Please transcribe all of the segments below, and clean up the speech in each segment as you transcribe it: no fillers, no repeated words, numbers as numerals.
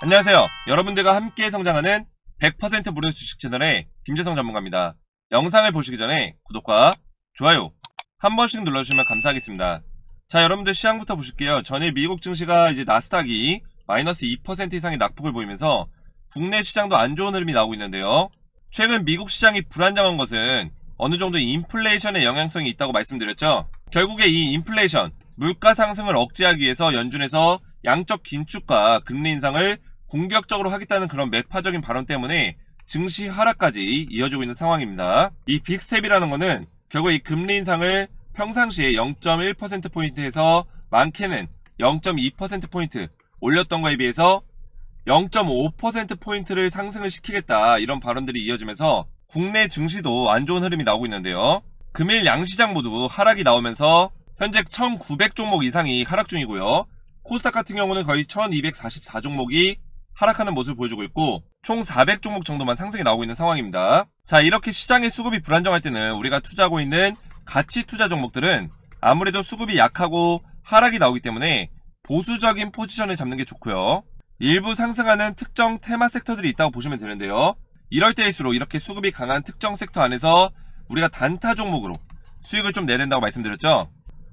안녕하세요. 여러분들과 함께 성장하는 100% 무료 주식 채널의 김재성 전문가입니다. 영상을 보시기 전에 구독과 좋아요 한 번씩 눌러주시면 감사하겠습니다. 자, 여러분들 시황부터 보실게요. 전일 미국 증시가 이제 나스닥이 마이너스 2% 이상의 낙폭을 보이면서 국내 시장도 안 좋은 흐름이 나오고 있는데요. 최근 미국 시장이 불안정한 것은 어느 정도 인플레이션의 영향성이 있다고 말씀드렸죠. 결국에 이 인플레이션, 물가 상승을 억제하기 위해서 연준에서 양적 긴축과 금리 인상을 공격적으로 하겠다는 그런 매파적인 발언 때문에 증시 하락까지 이어지고 있는 상황입니다. 이 빅스텝이라는 거는 결국 이 금리 인상을 평상시에 0.1%포인트에서 많게는 0.2%포인트 올렸던 거에 비해서 0.5%포인트를 상승을 시키겠다, 이런 발언들이 이어지면서 국내 증시도 안 좋은 흐름이 나오고 있는데요. 금일 양시장 모두 하락이 나오면서 현재 1900종목 이상이 하락 중이고요. 코스닥 같은 경우는 거의 1244종목이 하락하는 모습을 보여주고 있고 총 400종목 정도만 상승이 나오고 있는 상황입니다. 자, 이렇게 시장의 수급이 불안정할 때는 우리가 투자하고 있는 가치 투자 종목들은 아무래도 수급이 약하고 하락이 나오기 때문에 보수적인 포지션을 잡는 게 좋고요. 일부 상승하는 특정 테마 섹터들이 있다고 보시면 되는데요. 이럴 때일수록 이렇게 수급이 강한 특정 섹터 안에서 우리가 단타 종목으로 수익을 좀 내야 된다고 말씀드렸죠.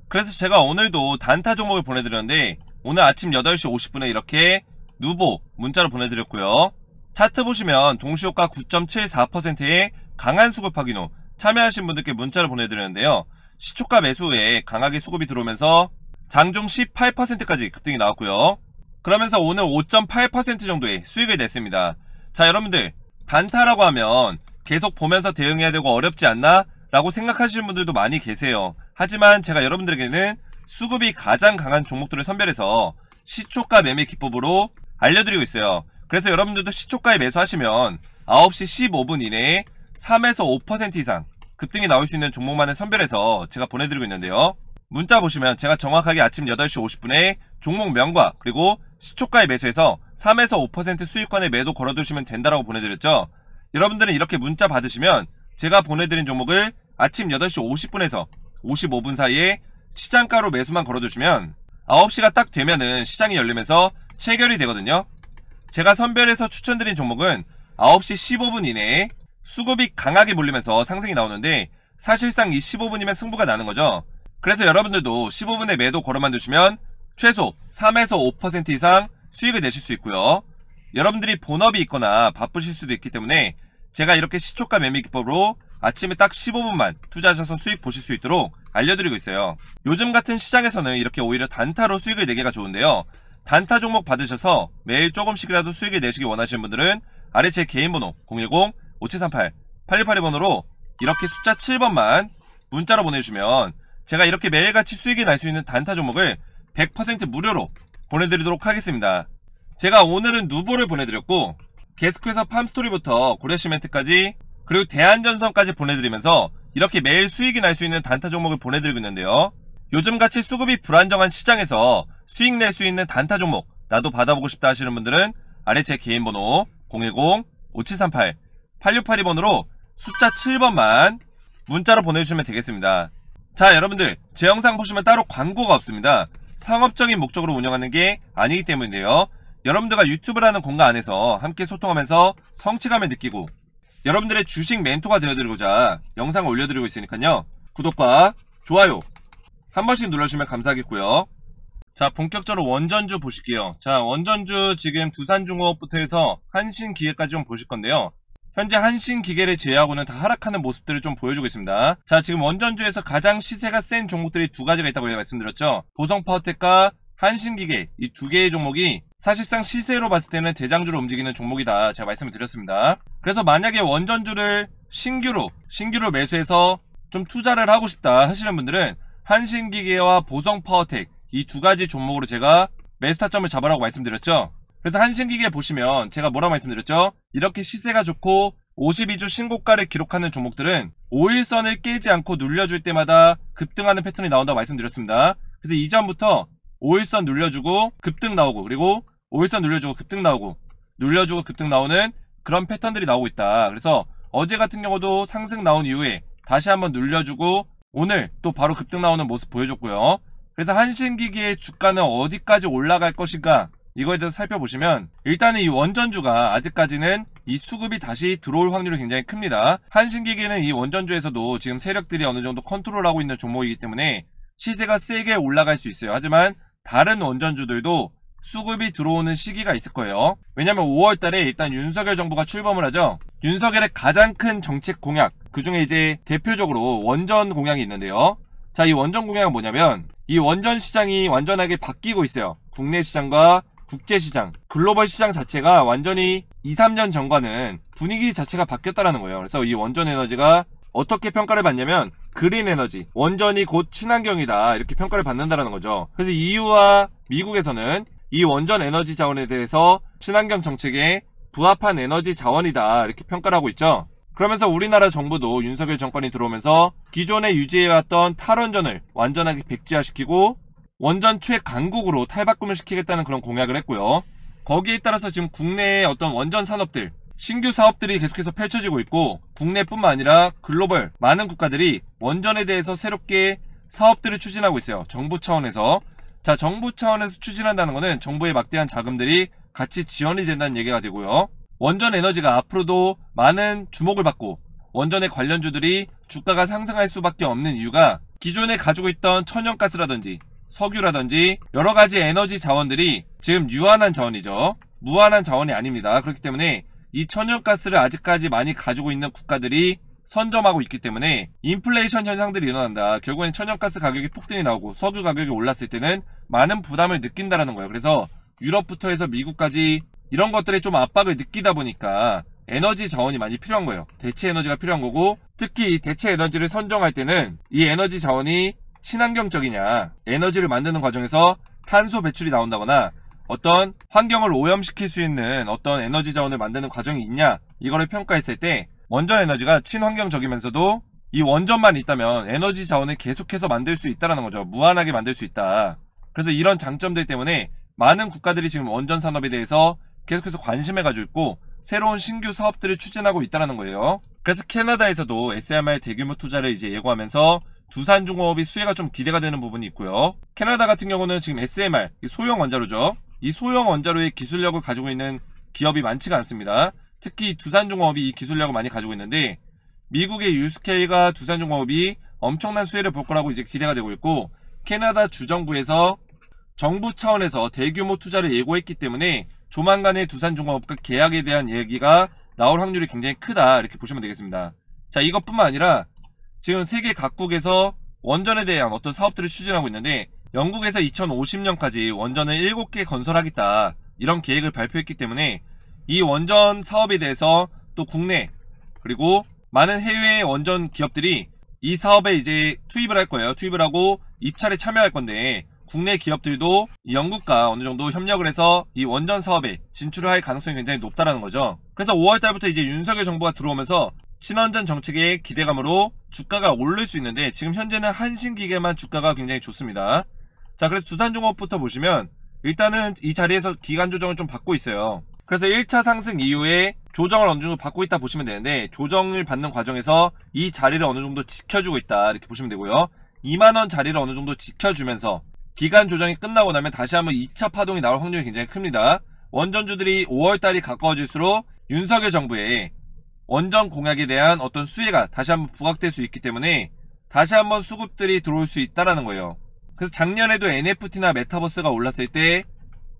그래서 제가 오늘도 단타 종목을 보내드렸는데 오늘 아침 8시 50분에 이렇게 누보 문자로 보내드렸고요. 차트 보시면 동시효과 9.74%의 강한 수급 확인 후 참여하신 분들께 문자를 보내드렸는데요. 시초가 매수 후에 강하게 수급이 들어오면서 장중 18%까지 급등이 나왔고요. 그러면서 오늘 5.8% 정도의 수익을 냈습니다. 자, 여러분들 단타라고 하면 계속 보면서 대응해야 되고 어렵지 않나? 라고 생각하시는 분들도 많이 계세요. 하지만 제가 여러분들에게는 수급이 가장 강한 종목들을 선별해서 시초가 매매 기법으로 알려드리고 있어요. 그래서 여러분들도 시초가에 매수하시면 9시 15분 이내에 3에서 5% 이상 급등이 나올 수 있는 종목만을 선별해서 제가 보내드리고 있는데요. 문자 보시면 제가 정확하게 아침 8시 50분에 종목명과 그리고 시초가에 매수해서 3에서 5% 수익권에 매도 걸어두시면 된다라고 보내드렸죠. 여러분들은 이렇게 문자 받으시면 제가 보내드린 종목을 아침 8시 50분에서 55분 사이에 시장가로 매수만 걸어두시면 9시가 딱 되면은 시장이 열리면서 체결이 되거든요. 제가 선별해서 추천드린 종목은 9시 15분 이내에 수급이 강하게 몰리면서 상승이 나오는데 사실상 이 15분이면 승부가 나는 거죠. 그래서 여러분들도 15분에 매도 걸어만 두시면 최소 3에서 5% 이상 수익을 내실 수 있고요. 여러분들이 본업이 있거나 바쁘실 수도 있기 때문에 제가 이렇게 시초가 매매 기법으로 아침에 딱 15분만 투자하셔서 수익 보실 수 있도록 알려드리고 있어요. 요즘 같은 시장에서는 이렇게 오히려 단타로 수익을 내기가 좋은데요. 단타 종목 받으셔서 매일 조금씩이라도 수익을 내시기 원하시는 분들은 아래 제 개인 번호 010-5738-8682번호로 이렇게 숫자 7번만 문자로 보내주시면 제가 이렇게 매일같이 수익이 날 수 있는 단타 종목을 100% 무료로 보내드리도록 하겠습니다. 제가 오늘은 누보를 보내드렸고 게스트에서 팜스토리부터 고려시멘트까지 그리고 대한전선까지 보내드리면서 이렇게 매일 수익이 날 수 있는 단타 종목을 보내드리고 있는데요. 요즘같이 수급이 불안정한 시장에서 수익 낼 수 있는 단타 종목 나도 받아보고 싶다 하시는 분들은 아래 제 개인 번호 010-5738-8682번호로 숫자 7번만 문자로 보내주시면 되겠습니다. 자, 여러분들 제 영상 보시면 따로 광고가 없습니다. 상업적인 목적으로 운영하는 게 아니기 때문인데요. 여러분들과 유튜브라는 공간 안에서 함께 소통하면서 성취감을 느끼고 여러분들의 주식 멘토가 되어드리고자 영상을 올려드리고 있으니까요. 구독과 좋아요 한 번씩 눌러주시면 감사하겠고요. 자, 본격적으로 원전주 보실게요. 자, 원전주 지금 두산중공업부터 해서 한신기계까지 좀 보실 건데요. 현재 한신기계를 제외하고는 다 하락하는 모습들을 좀 보여주고 있습니다. 자, 지금 원전주에서 가장 시세가 센 종목들이 두 가지가 있다고 말씀드렸죠. 보성파워텍과 한신기계 이 두 개의 종목이 사실상 시세로 봤을 때는 대장주로 움직이는 종목이다 제가 말씀을 드렸습니다. 그래서 만약에 원전주를 신규로 매수해서 좀 투자를 하고 싶다 하시는 분들은 한신기계와 보성파워텍 이 두 가지 종목으로 제가 매수 타점을 잡으라고 말씀드렸죠. 그래서 한신기계 보시면 제가 뭐라고 말씀드렸죠? 이렇게 시세가 좋고 52주 신고가를 기록하는 종목들은 5일선을 깨지 않고 눌려줄 때마다 급등하는 패턴이 나온다고 말씀드렸습니다. 그래서 이전부터 5일선 눌려주고 급등 나오고 그리고 5일선 눌려주고 급등 나오고 눌려주고 급등 나오는 그런 패턴들이 나오고 있다. 그래서 어제 같은 경우도 상승 나온 이후에 다시 한번 눌려주고 오늘 또 바로 급등 나오는 모습 보여줬고요. 그래서 한신기기의 주가는 어디까지 올라갈 것인가 이거에 대해서 살펴보시면 일단은 이 원전주가 아직까지는 이 수급이 다시 들어올 확률이 굉장히 큽니다. 한신기계는 이 원전주에서도 지금 세력들이 어느 정도 컨트롤하고 있는 종목이기 때문에 시세가 세게 올라갈 수 있어요. 하지만 다른 원전주들도 수급이 들어오는 시기가 있을 거예요. 왜냐면 5월달에 일단 윤석열 정부가 출범을 하죠. 윤석열의 가장 큰 정책 공약, 그 중에 이제 대표적으로 원전 공약이 있는데요. 자, 이 원전 공약은 뭐냐면 이 원전 시장이 완전하게 바뀌고 있어요. 국내 시장과 국제 시장, 글로벌 시장 자체가 완전히 2, 3년 전과는 분위기 자체가 바뀌었다는 거예요. 그래서 이 원전 에너지가 어떻게 평가를 받냐면 그린 에너지, 원전이 곧 친환경이다 이렇게 평가를 받는다는 거죠. 그래서 EU와 미국에서는 이 원전 에너지 자원에 대해서 친환경 정책에 부합한 에너지 자원이다 이렇게 평가를 하고 있죠. 그러면서 우리나라 정부도 윤석열 정권이 들어오면서 기존에 유지해왔던 탈원전을 완전하게 백지화시키고 원전 최강국으로 탈바꿈을 시키겠다는 그런 공약을 했고요. 거기에 따라서 지금 국내의 어떤 원전 산업들, 신규 사업들이 계속해서 펼쳐지고 있고 국내뿐만 아니라 글로벌 많은 국가들이 원전에 대해서 새롭게 사업들을 추진하고 있어요. 정부 차원에서. 자, 정부 차원에서 추진한다는 것은 정부의 막대한 자금들이 같이 지원이 된다는 얘기가 되고요. 원전 에너지가 앞으로도 많은 주목을 받고 원전의 관련주들이 주가가 상승할 수밖에 없는 이유가 기존에 가지고 있던 천연가스라든지 석유라든지 여러가지 에너지 자원들이 지금 유한한 자원이죠. 무한한 자원이 아닙니다. 그렇기 때문에 이 천연가스를 아직까지 많이 가지고 있는 국가들이 선점하고 있기 때문에 인플레이션 현상들이 일어난다. 결국엔 천연가스 가격이 폭등이 나오고 석유 가격이 올랐을 때는 많은 부담을 느낀다라는 거예요. 그래서 유럽부터 해서 미국까지 이런 것들에 좀 압박을 느끼다 보니까 에너지 자원이 많이 필요한 거예요. 대체 에너지가 필요한 거고, 특히 이 대체 에너지를 선정할 때는 이 에너지 자원이 친환경적이냐, 에너지를 만드는 과정에서 탄소 배출이 나온다거나 어떤 환경을 오염시킬 수 있는 어떤 에너지 자원을 만드는 과정이 있냐, 이거를 평가했을 때 원전 에너지가 친환경적이면서도 이 원전만 있다면 에너지 자원을 계속해서 만들 수 있다는 거죠. 무한하게 만들 수 있다. 그래서 이런 장점들 때문에 많은 국가들이 지금 원전 산업에 대해서 계속해서 관심을 가지고 있고 새로운 신규 사업들을 추진하고 있다는 거예요. 그래서 캐나다에서도 SMR 대규모 투자를 이제 예고하면서 두산중공업이 수혜가 좀 기대가 되는 부분이 있고요. 캐나다 같은 경우는 지금 SMR, 소형 원자로죠. 이 소형 원자로의 기술력을 가지고 있는 기업이 많지가 않습니다. 특히 두산중공업이 이 기술력을 많이 가지고 있는데 미국의 유스케일과 두산중공업이 엄청난 수혜를 볼 거라고 이제 기대가 되고 있고, 캐나다 주정부에서 정부 차원에서 대규모 투자를 예고했기 때문에 조만간에 두산중공업과 계약에 대한 얘기가 나올 확률이 굉장히 크다 이렇게 보시면 되겠습니다. 자, 이것뿐만 아니라 지금 세계 각국에서 원전에 대한 어떤 사업들을 추진하고 있는데 영국에서 2050년까지 원전을 7개 건설하겠다 이런 계획을 발표했기 때문에 이 원전 사업에 대해서 또 국내 그리고 많은 해외 원전 기업들이 이 사업에 이제 투입을 할 거예요. 투입을 하고 입찰에 참여할 건데 국내 기업들도 이 영국과 어느 정도 협력을 해서 이 원전 사업에 진출을 할 가능성이 굉장히 높다라는 거죠. 그래서 5월달부터 이제 윤석열 정부가 들어오면서 친원전 정책의 기대감으로 주가가 오를 수 있는데 지금 현재는 한신기계만 주가가 굉장히 좋습니다. 자, 그래서 두산중공업부터 보시면 일단은 이 자리에서 기간 조정을 좀 받고 있어요. 그래서 1차 상승 이후에 조정을 어느 정도 받고 있다 보시면 되는데 조정을 받는 과정에서 이 자리를 어느 정도 지켜주고 있다 이렇게 보시면 되고요. 2만원 자리를 어느 정도 지켜주면서 기간 조정이 끝나고 나면 다시 한번 2차 파동이 나올 확률이 굉장히 큽니다. 원전주들이 5월달이 가까워질수록 윤석열 정부의 원전 공약에 대한 어떤 수혜가 다시 한번 부각될 수 있기 때문에 다시 한번 수급들이 들어올 수 있다는 거예요. 그래서 작년에도 NFT나 메타버스가 올랐을 때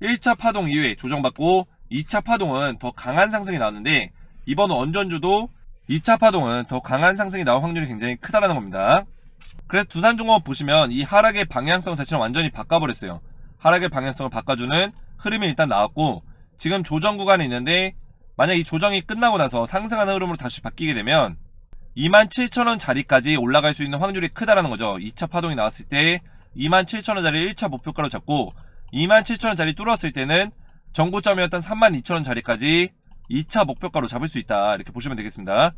1차 파동 이후에 조정받고 2차 파동은 더 강한 상승이 나왔는데 이번 원전주도 2차 파동은 더 강한 상승이 나올 확률이 굉장히 크다는 겁니다. 그래서 두산중공업 보시면 이 하락의 방향성 자체는 완전히 바꿔버렸어요. 하락의 방향성을 바꿔주는 흐름이 일단 나왔고 지금 조정 구간이 있는데 만약 이 조정이 끝나고 나서 상승하는 흐름으로 다시 바뀌게 되면 27,000원 자리까지 올라갈 수 있는 확률이 크다라는 거죠. 2차 파동이 나왔을 때 27,000원 자리를 1차 목표가로 잡고 27,000원 자리 뚫었을 때는 정고점이었던 32,000원 자리까지 2차 목표가로 잡을 수 있다 이렇게 보시면 되겠습니다.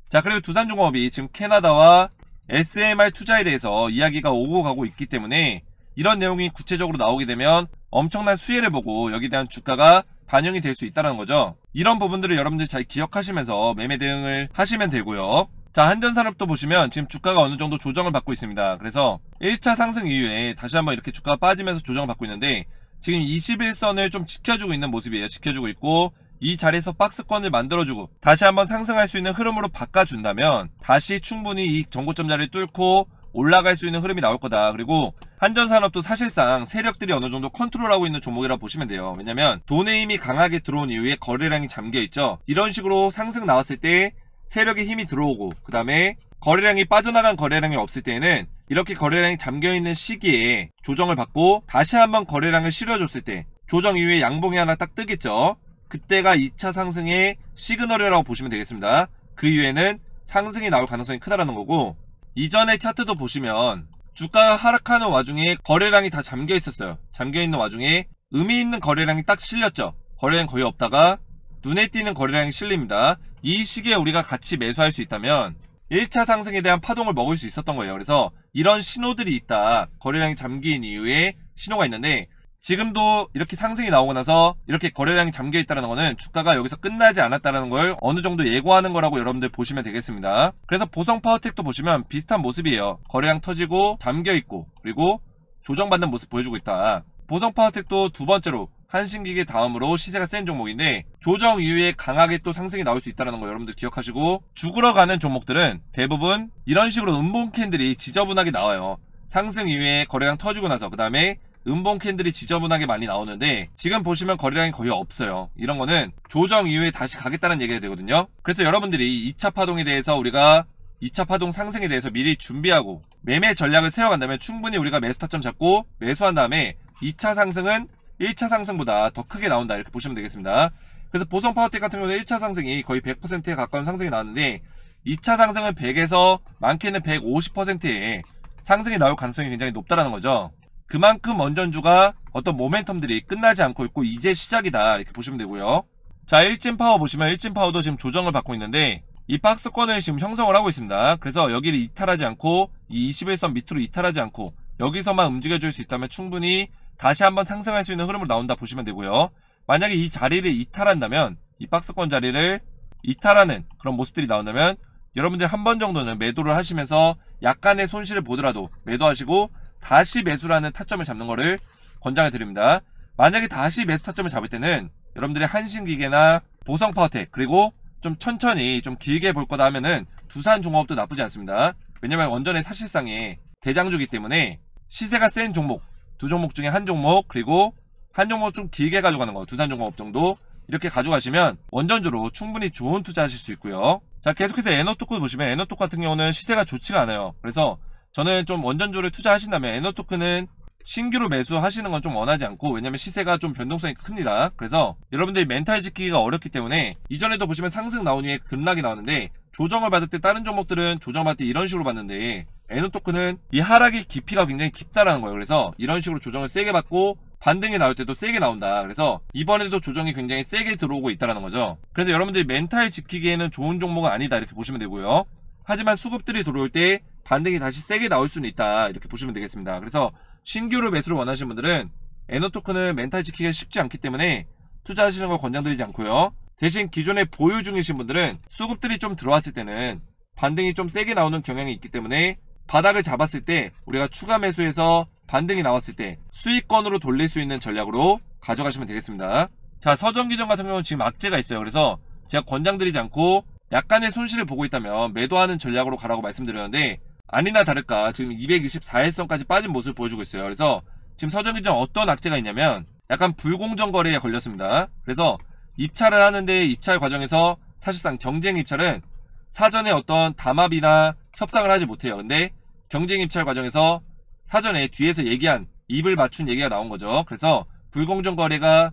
자, 그리고 두산중공업이 지금 캐나다와 SMR 투자에 대해서 이야기가 오고 가고 있기 때문에 이런 내용이 구체적으로 나오게 되면 엄청난 수혜를 보고 여기에 대한 주가가 반영이 될 수 있다는 거죠. 이런 부분들을 여러분들 잘 기억하시면서 매매 대응을 하시면 되고요. 자, 한전산업도 보시면 지금 주가가 어느 정도 조정을 받고 있습니다. 그래서 1차 상승 이후에 다시 한번 이렇게 주가가 빠지면서 조정을 받고 있는데 지금 21선을 좀 지켜주고 있는 모습이에요. 지켜주고 있고 이 자리에서 박스권을 만들어주고 다시 한번 상승할 수 있는 흐름으로 바꿔준다면 다시 충분히 이 전고점 자리를 뚫고 올라갈 수 있는 흐름이 나올 거다. 그리고 한전산업도 사실상 세력들이 어느 정도 컨트롤하고 있는 종목이라 보시면 돼요. 왜냐면 돈의 힘이 강하게 들어온 이후에 거래량이 잠겨있죠. 이런 식으로 상승 나왔을 때 세력의 힘이 들어오고 그 다음에 거래량이 빠져나간 거래량이 없을 때에는 이렇게 거래량이 잠겨있는 시기에 조정을 받고 다시 한번 거래량을 실어줬을 때 조정 이후에 양봉이 하나 딱 뜨겠죠. 그때가 2차 상승의 시그널이라고 보시면 되겠습니다. 그 이후에는 상승이 나올 가능성이 크다라는 거고, 이전의 차트도 보시면 주가가 하락하는 와중에 거래량이 다 잠겨 있었어요. 잠겨 있는 와중에 의미 있는 거래량이 딱 실렸죠. 거래량 거의 없다가 눈에 띄는 거래량이 실립니다. 이 시기에 우리가 같이 매수할 수 있다면 1차 상승에 대한 파동을 먹을 수 있었던 거예요. 그래서 이런 신호들이 있다. 거래량이 잠긴 이후에 신호가 있는데, 지금도 이렇게 상승이 나오고 나서 이렇게 거래량이 잠겨 있다는 거는 주가가 여기서 끝나지 않았다는 걸 어느 정도 예고하는 거라고 여러분들 보시면 되겠습니다. 그래서 보성 파워텍도 보시면 비슷한 모습이에요. 거래량 터지고 잠겨 있고 그리고 조정받는 모습 보여주고 있다. 보성 파워텍도 두 번째로 한신기계 다음으로 시세가 센 종목인데 조정 이후에 강하게 또 상승이 나올 수 있다는 거 여러분들 기억하시고, 죽으러 가는 종목들은 대부분 이런 식으로 음봉 캔들이 지저분하게 나와요. 상승 이후에 거래량 터지고 나서 그 다음에 음봉 캔들이 지저분하게 많이 나오는데 지금 보시면 거래량이 거의 없어요. 이런 거는 조정 이후에 다시 가겠다는 얘기가 되거든요. 그래서 여러분들이 2차 파동에 대해서 우리가 2차 파동 상승에 대해서 미리 준비하고 매매 전략을 세워간다면 충분히 우리가 매수 타점 잡고 매수한 다음에 2차 상승은 1차 상승보다 더 크게 나온다, 이렇게 보시면 되겠습니다. 그래서 보성 파워텍 같은 경우는 1차 상승이 거의 100%에 가까운 상승이 나왔는데 2차 상승은 100에서 많게는 150%의 상승이 나올 가능성이 굉장히 높다라는 거죠. 그만큼 원전주가 어떤 모멘텀들이 끝나지 않고 있고 이제 시작이다, 이렇게 보시면 되고요. 자, 일진파워 보시면 일진파워도 지금 조정을 받고 있는데 이 박스권을 지금 형성을 하고 있습니다. 그래서 여기를 이탈하지 않고 이 21선 밑으로 이탈하지 않고 여기서만 움직여줄 수 있다면 충분히 다시 한번 상승할 수 있는 흐름으로 나온다 보시면 되고요. 만약에 이 자리를 이탈한다면, 이 박스권 자리를 이탈하는 그런 모습들이 나온다면 여러분들 한 번 정도는 매도를 하시면서 약간의 손실을 보더라도 매도하시고 다시 매수라는 타점을 잡는 거를 권장해 드립니다. 만약에 다시 매수 타점을 잡을 때는 여러분들이 한신기계나 보성파워텍 그리고 좀 천천히 좀 길게 볼 거다 하면은 두산종업도 나쁘지 않습니다. 왜냐면 원전의 사실상의 대장주기 때문에 시세가 센 종목 두 종목 중에 한 종목, 그리고 한 종목 좀 길게 가져가는 거 두산종업 정도 이렇게 가져가시면 원전주로 충분히 좋은 투자하실 수 있고요. 자, 계속해서 에너토크 보시면 에너토크 같은 경우는 시세가 좋지가 않아요. 그래서 저는 좀 원전주를 투자하신다면 에너토크는 신규로 매수하시는 건 좀 원하지 않고, 왜냐면 시세가 좀 변동성이 큽니다. 그래서 여러분들이 멘탈 지키기가 어렵기 때문에 이전에도 보시면 상승 나온 후에 급락이 나오는데 조정을 받을 때 다른 종목들은 조정받을 때 이런 식으로 받는데 에너토크는 이 하락의 깊이가 굉장히 깊다라는 거예요. 그래서 이런 식으로 조정을 세게 받고 반등이 나올 때도 세게 나온다. 그래서 이번에도 조정이 굉장히 세게 들어오고 있다는 거죠. 그래서 여러분들이 멘탈 지키기에는 좋은 종목은 아니다, 이렇게 보시면 되고요. 하지만 수급들이 들어올 때 반등이 다시 세게 나올 수는 있다, 이렇게 보시면 되겠습니다. 그래서 신규로 매수를 원하시는 분들은 에너토크는 멘탈 지키기가 쉽지 않기 때문에 투자하시는 걸 권장드리지 않고요. 대신 기존에 보유 중이신 분들은 수급들이 좀 들어왔을 때는 반등이 좀 세게 나오는 경향이 있기 때문에 바닥을 잡았을 때 우리가 추가 매수해서 반등이 나왔을 때 수익권으로 돌릴 수 있는 전략으로 가져가시면 되겠습니다. 자, 서정기전 같은 경우는 지금 악재가 있어요. 그래서 제가 권장드리지 않고 약간의 손실을 보고 있다면 매도하는 전략으로 가라고 말씀드렸는데 아니나 다를까 지금 224일선까지 빠진 모습을 보여주고 있어요. 그래서 지금 서정기전 어떤 악재가 있냐면 약간 불공정 거래에 걸렸습니다. 그래서 입찰을 하는데 입찰 과정에서 사실상 경쟁 입찰은 사전에 어떤 담합이나 협상을 하지 못해요. 근데 경쟁 입찰 과정에서 사전에 뒤에서 얘기한 입을 맞춘 얘기가 나온 거죠. 그래서 불공정 거래가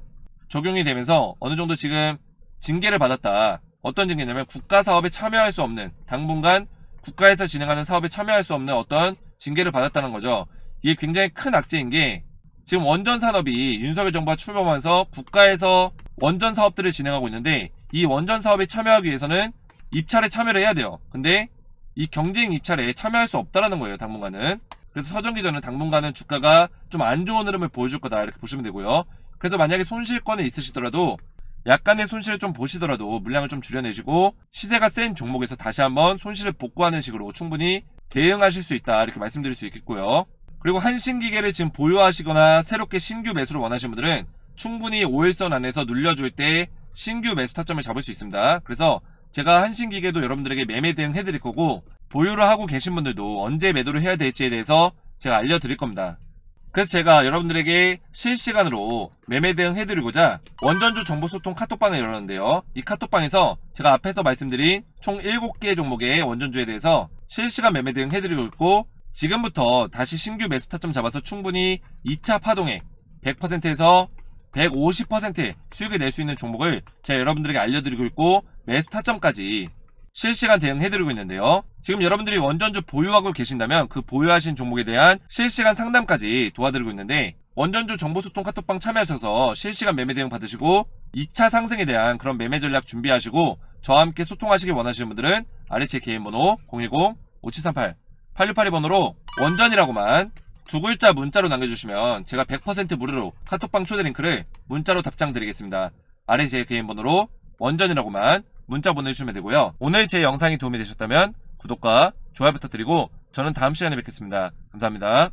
적용이 되면서 어느 정도 지금 징계를 받았다. 어떤 징계냐면 국가 사업에 참여할 수 없는, 당분간 국가에서 진행하는 사업에 참여할 수 없는 어떤 징계를 받았다는 거죠. 이게 굉장히 큰 악재인 게 지금 원전 산업이 윤석열 정부가 출범하면서 국가에서 원전 사업들을 진행하고 있는데 이 원전 사업에 참여하기 위해서는 입찰에 참여를 해야 돼요. 근데 이 경쟁 입찰에 참여할 수 없다라는 거예요, 당분간은. 그래서 서정기전은 당분간은 주가가 좀 안 좋은 흐름을 보여줄 거다, 이렇게 보시면 되고요. 그래서 만약에 손실권에 있으시더라도 약간의 손실을 좀 보시더라도 물량을 좀 줄여내시고 시세가 센 종목에서 다시 한번 손실을 복구하는 식으로 충분히 대응하실 수 있다, 이렇게 말씀드릴 수 있겠고요. 그리고 한신기계를 지금 보유하시거나 새롭게 신규 매수를 원하시는 분들은 충분히 5일선 안에서 눌려줄 때 신규 매수 타점을 잡을 수 있습니다. 그래서 제가 한신기계도 여러분들에게 매매 대응 해드릴 거고, 보유를 하고 계신 분들도 언제 매도를 해야 될지에 대해서 제가 알려드릴 겁니다. 그래서 제가 여러분들에게 실시간으로 매매 대응 해드리고자 원전주 정보소통 카톡방을 열었는데요. 이 카톡방에서 제가 앞에서 말씀드린 총 7개의 종목의 원전주에 대해서 실시간 매매 대응 해드리고 있고, 지금부터 다시 신규 매수 타점 잡아서 충분히 2차 파동에 100%에서 150%의 수익을 낼 수 있는 종목을 제가 여러분들에게 알려드리고 있고, 매수 타점까지 실시간 대응해드리고 있는데요. 지금 여러분들이 원전주 보유하고 계신다면 그 보유하신 종목에 대한 실시간 상담까지 도와드리고 있는데, 원전주 정보소통 카톡방 참여하셔서 실시간 매매 대응 받으시고 2차 상승에 대한 그런 매매 전략 준비하시고 저와 함께 소통하시길 원하시는 분들은 아래 제 개인 번호 010-5738-8682번호로 원전이라고만 두 글자 문자로 남겨주시면 제가 100% 무료로 카톡방 초대 링크를 문자로 답장 드리겠습니다. 아래 제 개인 번호로 원전이라고만 문자 보내주시면 되고요. 오늘 제 영상이 도움이 되셨다면 구독과 좋아요 부탁드리고 저는 다음 시간에 뵙겠습니다. 감사합니다.